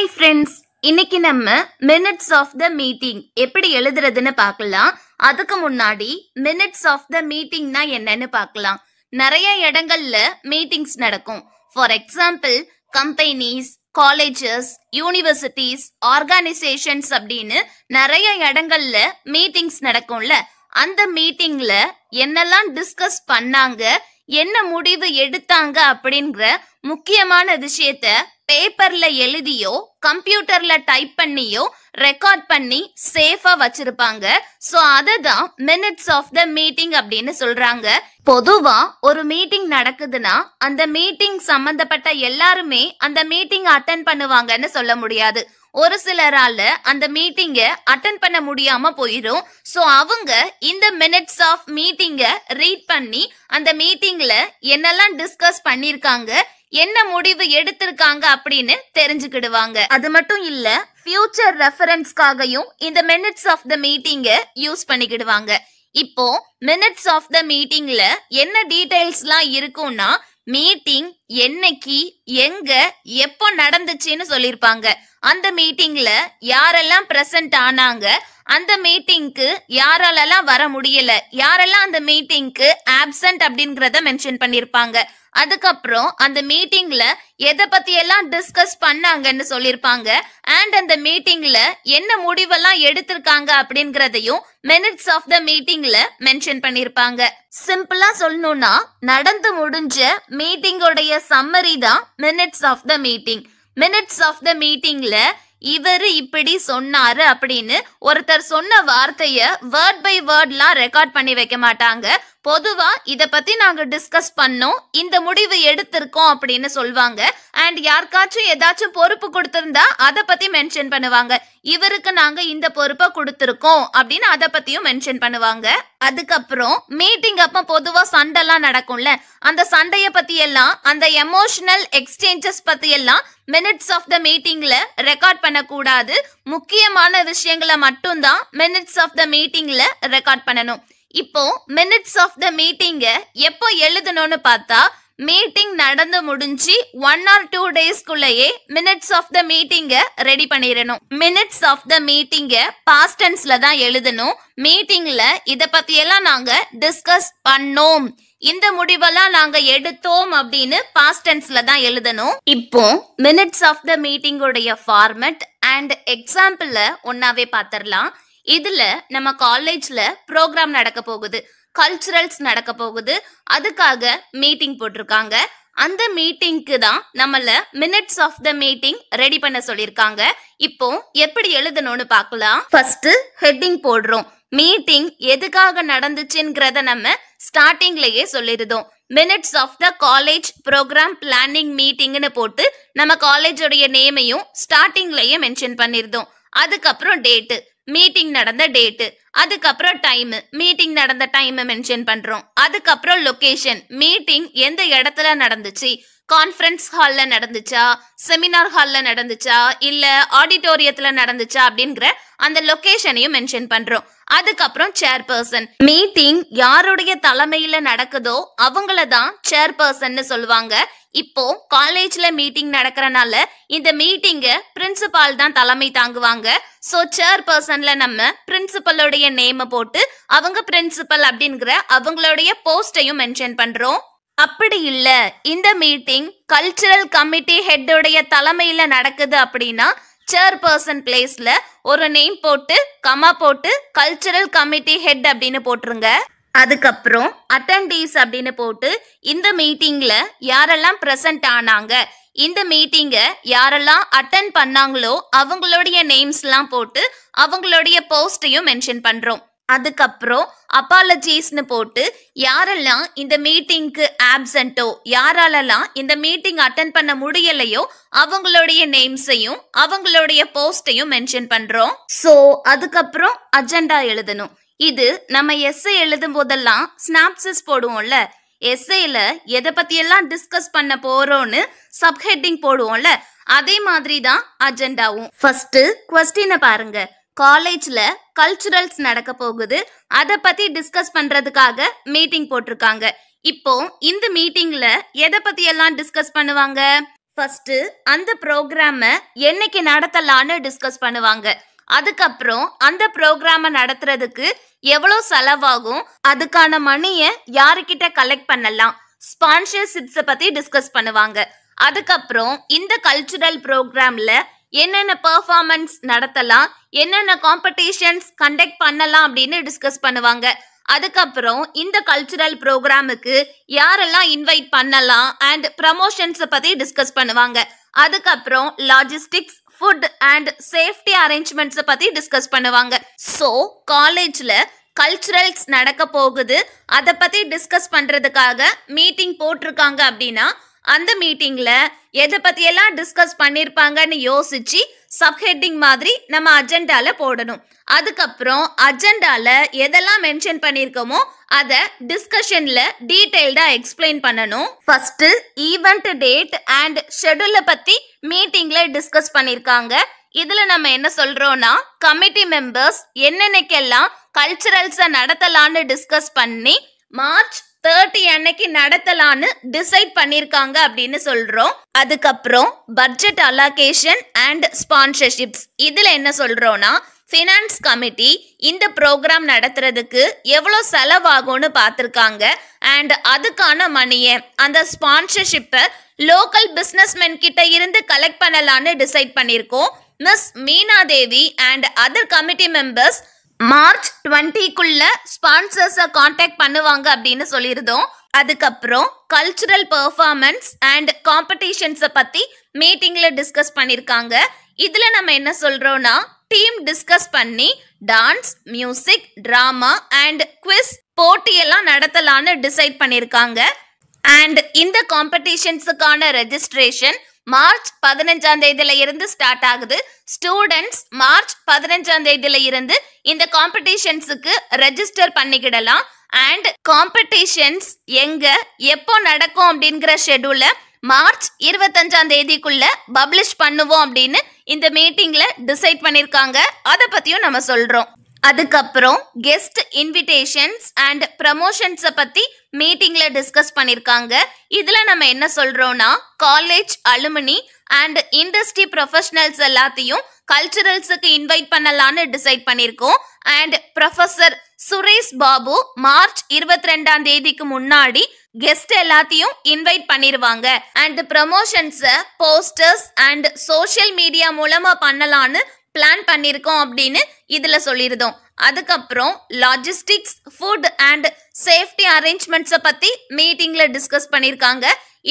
Hi friends, இன்னைக்கு நம்ம minutes of the meeting எப்படி எழுதுறதுன்னு பார்க்கலாம். அதுக்கு முன்னாடி மினிட்ஸ் ஆஃப் த மீட்டிங்னா என்னன்னு பார்க்கலாம். நிறைய இடங்கள்ல மீட்டிங்ஸ் நடக்கும். For example companies, colleges, universities, organisations அப்படின்னு நிறைய இடங்கள்ல மீட்டிங்ஸ் நடக்கும்ல. அந்த மீட்டிங்ல என்னெல்லாம் டிஸ்கஸ் பண்ணாங்க, என்ன முடிவு எடுத்தாங்க அப்படிங்கிற முக்கியமான விஷயத்த பேப்பர்ல எழுதியோ கம்ப்யூட்டர்ல டைப் பண்ணியோ ரெக்கார்ட் பண்ணி சேஃபா வச்சிருப்பாங்க. சோ அததான் மினிட்ஸ் ஆஃப் த மீட்டிங் அப்படின்னு சொல்றாங்க. பொதுவா ஒரு மீட்டிங் நடக்குதுன்னா அந்த மீட்டிங் சம்பந்தப்பட்ட எல்லாருமே அந்த மீட்டிங் அட்டென்ட் பண்ணுவாங்கன்னு சொல்ல முடியாது. ஒரு சிலரால அந்த மீட்டிங்க அட்டென்ட் பண்ண முடியாம போயிடும். சோ அவங்க இந்த மினிட்ஸ் ஆஃப் மீட்டிங்க ரீட் பண்ணி அந்த மீட்டிங்ல என்னெல்லாம் டிஸ்கஸ் பண்ணிருக்காங்க, என்ன முடிவு எடுத்திருக்காங்க அப்படின்னு தெரிஞ்சுக்கிடுவாங்க. அது மட்டும் இல்ல, ஃபியூச்சர் ரெஃபரன்ஸ்க்காகவும் இந்த மினிட்ஸ் ஆஃப் த மீட்டிங்க யூஸ் பண்ணிக்கிடுவாங்க. இப்போ மினிட்ஸ் ஆஃப் த மீட்டிங்ல என்ன டீடைல்ஸ்லாம் இருக்கும்னா, மீட்டிங் என்னைக்கு, எங்க, எப்போ நடந்துச்சுன்னு சொல்லிருப்பாங்க. அந்த மீட்டிங்ல யாரெல்லாம் பிரசன்ட் ஆனாங்க, அந்த மீட்டிங்க்கு யாராலெல்லாம் வர முடியல, யாரெல்லாம் அந்த மீட்டிங்க்கு ஆப்சென்ட் அப்படிங்கறத மென்ஷன் பண்ணிருப்பாங்க. அதுக்கப்புறம் அந்த மீட்டிங்ல எதை பத்தி எல்லாம் டிஸ்கஸ் பண்ணாங்கன்னு சொல்லிருப்பாங்க. அண்ட் அந்த மீட்டிங்ல என்ன முடிவெல்லாம் எடுத்திருக்காங்க அப்படிங்கறதையும் மினிட்ஸ் ஆஃப் த மீட்டிங்ல மென்ஷன் பண்ணிருப்பாங்க. சிம்பிளா சொல்லணும்னா, நடந்து முடிஞ்ச மீட்டிங்கோடைய சம்மரி தான் minutes of the meeting. Minutes of the மீட்டிங்ல இவரு இப்படி சொன்னாரு அப்படின்னு ஒருத்தர் சொன்ன வார்த்தைய வேர்ட் பை வேர்ட்லாம் ரெக்கார்ட் பண்ணி வைக்க மாட்டாங்க. பொதுவா இத பத்தி நாங்க டிஸ்கஸ் பண்ணோம், இந்த முடிவு எடுத்திருக்கோம் அப்படின்னு சொல்வாங்க. அண்ட் யாருக்காச்சும் ஏதாச்சும் பொறுப்பு கொடுத்திருந்தா அத பத்தி மென்ஷன் பண்ணுவாங்க. இவருக்கு நாங்க இந்த பொறுப்பை கொடுத்திருக்கோம் அப்படின்னு அத பத்தியும் மென்ஷன் பண்ணுவாங்க. அதுக்கப்புறம் மீட்டிங் அப்ப பொதுவா சண்டைலாம் நடக்கும்ல, அந்த சண்டைய பத்தி எல்லாம், அந்த எமோஷனல் எக்ஸ்சேஞ்சஸ் பத்தி எல்லாம் மினிட்ஸ் ஆஃப் த மீட்டிங்ல ரெக்கார்ட் பண்ணக்கூடாது. முக்கியமான விஷயங்களை மட்டும்தான் மினிட்ஸ் ஆஃப் த மீட்டிங்ல ரெக்கார்ட் பண்ணணும். இப்போ மினிட்ஸ் ஆஃப் த மீட்டிங்க எப்போ எழுதணும்னு பார்த்தா, மீட்டிங் நடந்து முடிஞ்சு 1 or 2 டேஸ்க்குள்ளேயே மினிட்ஸ் ஆஃப் த மீட்டிங்க ரெடி பண்ணிடணும். மினிட்ஸ் ஆஃப் த மீட்டிங்க பாஸ்ட் டென்ஸ்ல தான் எழுதணும். மீட்டிங்ல இத பத்தி எல்லாம் நாங்க டிஸ்கஸ் பண்ணோம், இந்த முடிவெல்லாம் நாங்க எடுத்தோம் அப்படின்னு பாஸ்ட் டென்ஸ்ல தான் எழுதணும். இப்போ மினிட்ஸ் ஆஃப் த மீட்டிங்கோடைய ஃபார்மட் அண்ட் எக்ஸாம்பிள ஒன்னாவே பாத்திரலாம். இதுல நம்ம காலேஜ்ல ப்ரோக்ராம் நடக்க போகுது, கல்ச்சுரல்ஸ் நடக்க போகுது, அதுக்காக மீட்டிங் போட்டிருக்காங்க. அந்த மீட்டிங்க்கு தான் நம்மள minutes of the meeting ready பண்ண சொல்லிருக்காங்க. இப்போ எப்படி எழுதணும்னு பார்க்கலாம். ஃபர்ஸ்ட் ஹெட்டிங் போடுறோம். மீட்டிங் எதுக்காக நடந்துச்சுங்கிறத நம்ம ஸ்டார்டிங்லயே சொல்லிருந்தோம். Minutes of the college program planning மீட்டிங்னு போட்டு நம்ம காலேஜோடைய நேமையும் ஸ்டார்டிங்லயே மென்ஷன் பண்ணிருந்தோம். அதுக்கப்புறம் டேட்டு, மீட்டிங் நடந்த டேட்டு, அதுக்கப்புறம் டைம், மீட்டிங் நடந்த டைம் மென்ஷன் பண்றோம். அதுக்கப்புறம் லொகேஷன், மீட்டிங் எந்த இடத்துல நடந்துச்சு, கான்ஃபரன்ஸ் ஹால்ல நடந்துச்சா, செமினார் ஹால்ல நடந்துச்சா, இல்ல ஆடிட்டோரியத்துல நடந்துச்சா அப்படிங்கிற அந்த லொகேஷனையும் மென்ஷன் பண்றோம். அதுக்கப்புறம் சேர்பர்சன், மீட்டிங் யாருடைய தலைமையில நடக்குதோ அவங்கள தான் சேர்பர்சன் சொல்லுவாங்க. இப்போ காலேஜ்ல மீட்டிங் நடக்கிறனால இந்த மீட்டிங்க பிரின்சிபால் தான் தலைமை தாங்குவாங்க. சோ சேர்பர்சன்ல நம்ம பிரின்சிபலோடைய நேம போட்டு அவங்க பிரின்சிபல் அப்படிங்கிற அவங்களுடைய போஸ்டையும் மென்ஷன் பண்றோம். அப்படி இல்ல, இந்த மீட்டிங் கல்ச்சுரல் கமிட்டி ஹெட்டோடைய தலைமையில நடக்குது அப்படின்னா சேர்பர்சன் பிளேஸ்ல ஒரு நேம் போட்டு கமா போட்டு கல்ச்சுரல் கமிட்டி ஹெட் அப்படின்னு போட்டுருங்க. அதுக்கப்புறம் அட்டெண்டீஸ் அப்படின்னு போட்டு இந்த மீட்டிங்ல யாரெல்லாம் பிரசன்ட் ஆனாங்க, இந்த மீட்டிங்க யாரெல்லாம் அட்டென்ட் பண்ணாங்களோ அவங்களுடைய நேம்ஸ் எல்லாம் போட்டு அவங்களுடைய போஸ்டையும் மென்ஷன் பண்றோம். அதுக்கப்புறம் அப்பாலஜிஸ்னு போட்டு யாரெல்லாம் இந்த மீட்டிங்க்கு ஆப்சென்ட்டோ, யாராலெல்லாம் இந்த மீட்டிங் அட்டென்ட் பண்ண முடியலையோ அவங்களுடைய நேம்ஸையும் அவங்களுடைய போஸ்டையும் மென்ஷன் பண்றோம். சோ அதுக்கப்புறம் அஜெண்டா எழுதணும். இது நம்ம எஸ்ஏ எழுதும் போதெல்லாம் ஸ்னாப்சிஸ் போடுவோம்ல, எஸ்ஏல எதை பத்தி எல்லாம் டிஸ்கஸ் பண்ண போறோம்னு சப்ஹெட்டிங் போடுவோம்ல, அதே மாதிரி தான் அஜெண்டாவும். ஃபர்ஸ்ட் क्वेश्चन பாருங்க. காலேஜ்ல கல்ச்சுரல்ஸ் நடக்க போகுது, அத பத்தி டிஸ்கஸ் பண்றதுக்காக மீட்டிங் போட்டிருக்காங்க. இப்போ இந்த மீட்டிங்ல எதை பத்தி எல்லாம் டிஸ்கஸ் பண்ணுவாங்க? ஃபர்ஸ்ட் அந்த ப்ரோக்ராம என்னைக்கு நடத்தலான்னு டிஸ்கஸ் பண்ணுவாங்க. அதுக்கப்புறம் அந்த ப்ரோக்ராம நடத்துறதுக்கு எவ்வளோ செலவாகும், அதுக்கான மணியை யாருக்கிட்ட கலெக்ட் பண்ணலாம், ஸ்பான்சர்ஷிப்ஸை பத்தி டிஸ்கஸ் பண்ணுவாங்க. அதுக்கப்புறம் இந்த கல்ச்சுரல் ப்ரோக்ராம்ல என்னென்ன பெர்ஃபார்மன்ஸ் நடத்தலாம், என்னென்ன காம்படிஷன்ஸ் கண்டக்ட் பண்ணலாம் அப்படின்னு டிஸ்கஸ் பண்ணுவாங்க. அதுக்கப்புறம் இந்த கல்ச்சுரல் ப்ரோக்ராமுக்கு யாரெல்லாம் இன்வைட் பண்ணலாம் அண்ட் ப்ரமோஷன்ஸை பத்தி டிஸ்கஸ் பண்ணுவாங்க. அதுக்கப்புறம் லாஜிஸ்டிக்ஸ், ஃபுட் அண்ட் சேஃப்டி அரேஞ்ச்மெண்ட்ஸை பத்தி டிஸ்கஸ் பண்ணுவாங்க. ஸோ காலேஜ்ல கல்ச்சுரல்ஸ் நடக்க போகுது, அதை பத்தி டிஸ்கஸ் பண்றதுக்காக மீட்டிங் போட்டிருக்காங்க அப்படின்னா அந்த மீட்டிங்ல எதை பத்தியெல்லாம் டிஸ்கஸ் பண்ணிருப்பாங்கன்னு யோசிச்சு சப்ஹெட்டிங் மாதிரி நம்ம அஜெண்டால போடணும். அதுக்கப்புறம் அஜெண்டால எதெல்லாம் மென்ஷன் பண்ணிருக்கோமோ அதை டிஸ்கஷன்ல டீடைல்டா எக்ஸ்பிளைன் பண்ணணும். ஃபர்ஸ்ட் ஈவெண்ட் டேட் அண்ட் ஷெட்யூல பத்தி மீட்டிங்ல டிஸ்கஸ் பண்ணிருக்காங்க. இதுல நம்ம என்ன சொல்றோம்னா, கமிட்டி மெம்பர்ஸ் என்னென்னைக்கெல்லாம் கல்ச்சுரல்ஸை நடத்தலான்னு டிஸ்கஸ் பண்ணி மார்ச் 30 அன்னைக்கு நடத்தலான்னு டிசைட் பண்ணிருக்காங்க அப்படின்னு சொல்றோம். அதுக்கப்புறம் பட்ஜெட் அலோகேஷன் அண்ட் ஸ்பான்சர்ஷிப்ஸ், இதுல என்ன சொல்றோம்னா, ஃபினான்ஸ் கமிட்டி இந்த ப்ரோக்ராம் நடத்துறதுக்கு எவ்வளோ செலவாகும்னு பார்த்துருக்காங்க அண்ட் அதுக்கான மணியை அந்த ஸ்பான்சர்ஷிப்பை லோக்கல் பிஸ்னஸ்மென் கிட்ட இருந்து கலெக்ட் பண்ணலான்னு டிசைட் பண்ணியிருக்கோம். Miss Meena Devi and other committee members March 20க்குள்ள ஸ்பான்சர்ஸை கான்டாக்ட் பண்ணுவாங்க அப்படின்னு சொல்லியிருந்தோம். அதுக்கப்புறம் கல்ச்சுரல் பெர்ஃபார்மன்ஸ் அண்ட் காம்படிஷன்ஸை பத்தி மீட்டிங்ல டிஸ்கஸ் பண்ணியிருக்காங்க. இதுல நம்ம என்ன சொல்றோம்னா, டீம் டிஸ்கஸ் பண்ணி dance, music, drama and quiz போட்டியெல்லாம் நடத்தலான்னு டிசைட் பண்ணியிருக்காங்க. அண்ட் இந்த காம்படிஷன்ஸுக்கான ரெஜிஸ்ட்ரேஷன் மார்ச் 15ஆம் தேதியில இருந்து ஸ்டார்ட் ஆகுது. ஸ்டூடெண்ட்ஸ் மார்ச் 15ஆம் தேதியில இருந்து இந்த காம்படிஷன்ஸுக்கு ரெஜிஸ்டர் பண்ணிக்கிடலாம். அண்ட் காம்படிஷன்ஸ் எங்க எப்போ நடக்கும் அப்படிங்கிற ஷெட்யூல மார்ச் 25ஆம் தேதிக்குள்ள பப்ளிஷ் பண்ணுவோம் அப்படின்னு இந்த மீட்டிங்ல டிசைட் பண்ணிருக்காங்க. அதை பத்தியும் நம்ம சொல்றோம். அதுக்கப்புறம் கெஸ்ட் இன்விடேஷன்ஸ் அண்ட் ப்ரமோஷன்ஸை பத்தி மீட்டிங்ல டிஸ்கஸ் பண்ணிருக்காங்க. இதுல நம்ம என்ன சொல்றோம்னா, college alumni and industry professionals எல்லாத்தையும் கல்ச்சுரல்ஸுக்கு இன்வைட் பண்ணலான்னு டிசைட் பண்ணிருக்கோம். And professor Suresh Babu March 22ஆம் தேதிக்கு முன்னாடி கெஸ்ட் எல்லாத்தையும் இன்வைட் பண்ணிருவாங்க. அண்ட் ப்ரமோஷன்ஸை போஸ்டர்ஸ் அண்ட் சோஷியல் மீடியா மூலமா பண்ணலான்னு பிளான் பண்ணிருக்கோம் அப்படின்னு இதுல சொல்லிருந்தோம். அதுக்கப்புறம் லாஜிஸ்டிக்ஸ், ஃபுட் அண்ட் சேஃப்டி அரேஞ்ச்மெண்ட்ஸை பத்தி மீட்டிங்ல டிஸ்கஸ் பண்ணிருக்காங்க.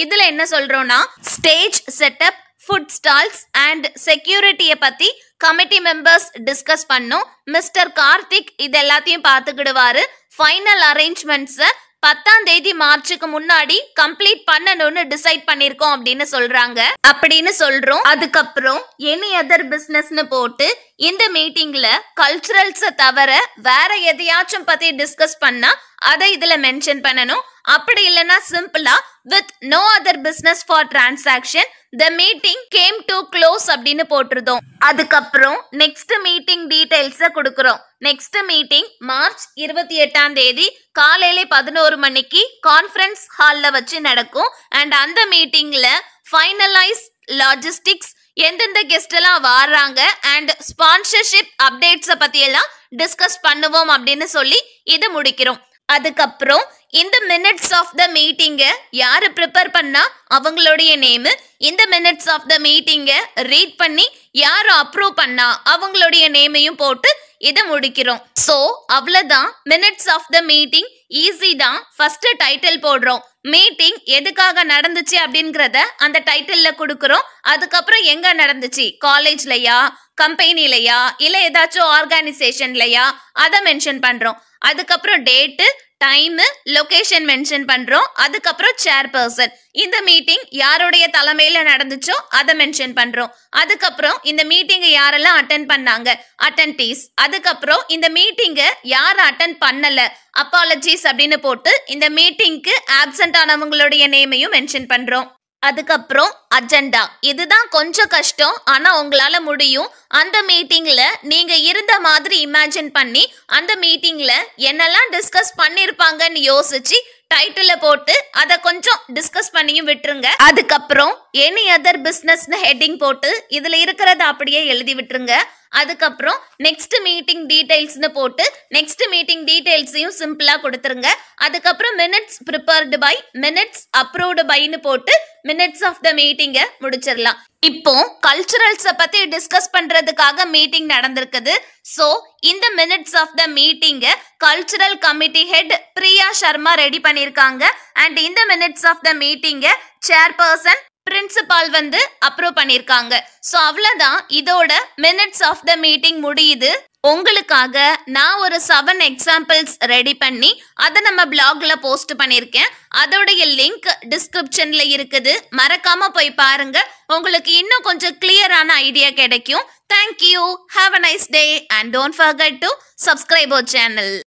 இதுல என்ன சொல்றோம்னா, stage setup, food stalls and செக்யூரிட்டியை பத்தி கமிட்டி மெம்பர்ஸ் டிஸ்கஸ் பண்ணோம். மிஸ்டர் கார்த்திக் இது எல்லாத்தையும் பார்த்துக்கிடுவாரு. ஃபைனல் அரேஞ்ச்மெண்ட்ஸை 10ஆம் தேதி மார்ச்சுக்கு முன்னாடி கம்ப்ளீட் பண்ணணும்னு டிசைட் பண்ணிருக்கோம் அப்படின்னு சொல்றாங்க அப்படின்னு சொல்றோம். அதுக்கப்புறம் எனி அதர் பிசினஸ்னு போட்டு இந்த மீட்டிங்ல கல்ச்சுரல்ஸை தவிர வேற எதையாச்சும் பத்தி டிஸ்கஸ் பண்ணா அதை இதுல மென்ஷன் பண்ணணும். அப்படி இல்லைன்னா சிம்பிளா with no other business for transaction the meeting came to close அப்படின்னு போட்டுருந்தோம். அதுக்கப்புறம் நெக்ஸ்ட் மீட்டிங் டீடைல்ஸை கொடுக்குறோம். நெக்ஸ்ட் மீட்டிங் மார்ச் 28ஆம் தேதி காலையில 11 மணிக்கு கான்ஃபரன்ஸ் ஹால்ல வச்சு நடக்கும். அண்ட் அந்த மீட்டிங்ல ஃபைனலைஸ் லாஜிஸ்டிக்ஸ், எந்தெந்த கெஸ்ட் எல்லாம் வர்றாங்க அண்ட் ஸ்பான்சர்ஷிப் அப்டேட்ஸை பத்தி எல்லாம் டிஸ்கஸ் பண்ணுவோம் அப்படின்னு சொல்லி இதை முடிக்கிறோம். அதுக்கப்புறம் இந்த மினிட்ஸ் ஆஃப் த மீட்டிங்கை யாரு ப்ரிப்பேர் பண்ணா அவங்களுடைய நேமு, இந்த மினிட்ஸ் ஆஃப் த மீட்டிங்கை ரீட் பண்ணி யாரு அப்ரூவ் பண்ணா அவங்களுடைய நேமையும் போட்டு இதை முடிக்கிறோம். ஸோ அவ்வளோதான் minutes of the meeting. Easy தான். ஃபர்ஸ்ட் டைட்டில் போடுறோம், மீட்டிங் எதுக்காக நடந்துச்சு அப்படிங்கிறத அந்த டைட்டில்ல கொடுக்குறோம். அதுக்கப்புறம் எங்க நடந்துச்சு, காலேஜ்லயா, கம்பெனிலையா, இல்லை ஏதாச்சும் ஆர்கனைசேஷன்லையா, அதை மென்ஷன் பண்றோம். அதுக்கப்புறம் டேட்டு, டைமு, லொகேஷன் மென்ஷன் பண்றோம். அதுக்கப்புறம் சேர்பர்சன், இந்த மீட்டிங் யாருடைய தலைமையில நடந்துச்சோ அதை மென்ஷன் பண்றோம். அதுக்கப்புறம் இந்த மீட்டிங்கை யாரெல்லாம் அட்டென்ட் பண்ணாங்க, அட்டென்டீஸ். அதுக்கப்புறம் இந்த மீட்டிங்கை யார் அட்டென்ட் பண்ணல, அப்பாலஜிஸ் அப்படின்னு போட்டு இந்த மீட்டிங்க்கு ஆப்சென்ட் ஆனவங்களுடைய நேமையும் மென்ஷன் பண்றோம். அதுக்கப்புறம் அஜெண்டா. இதுதான் கொஞ்சம் கஷ்டம், ஆனா உங்களால முடியும். அந்த மீட்டிங்ல நீங்க இருந்த மாதிரி இமேஜின் பண்ணி அந்த மீட்டிங்ல என்னெல்லாம் டிஸ்கஸ் பண்ணிருப்பாங்கன்னு யோசிச்சு டைட்டில போட்டு அத கொஞ்சம் டிஸ்கஸ் பண்ணியும் விட்டுருங்க. அதுக்கப்புறம் எனி அதர் பிசினஸ்னு ஹெட்டிங் போட்டு இதுல இருக்கிறத அப்படியே எழுதி விட்டுருங்க. அதுக்கப்புறம் நெக்ஸ்ட் மீட்டிங் டீடைல்ஸ்னு போட்டு நெக்ஸ்ட் மீட்டிங் டீடைல்ஸையும் சிம்பிளா கொடுத்துருங்க. அதுக்கப்புறம் minutes prepared by, minutes approved பைன்னு போட்டு மினிட்ஸ் ஆஃப் த மீட்டிங்க முடிச்சிடலாம். இப்போ கல்ச்சுரல்ஸ பத்தி டிஸ்கஸ் பண்றதுக்காக மீட்டிங் நடந்திருக்குது. சோ இந்த மினிட்ஸ் ஆஃப் த மீட்டிங்க cultural committee head Priya Sharma ready பண்ணிருக்காங்க. அண்ட் இந்த மினிட்ஸ் ஆஃப் த மீட்டிங்க சேர்பர்சன் பிரின்சிபால் வந்து அப்ரூவ் பண்ணிருக்காங்க. சோ அவ்வளவுதான், இதோட மினிட்ஸ் ஆஃப் த மீட்டிங் முடியுது. உங்களுக்காக நான் ஒரு 7 எக்ஸாம்பிள்ஸ் ரெடி பண்ணி அதை நம்ம பிளாக்ல போஸ்ட் பண்ணிருக்கேன். அதோடைய லிங்க் டிஸ்கிரிப்ஷன்ல இருக்குது. மறக்காம போய் பாருங்க. உங்களுக்கு இன்னும் கொஞ்சம் கிளியரான ஐடியா கிடைக்கும். Thank you. Have a nice day and don't forget to subscribe our channel.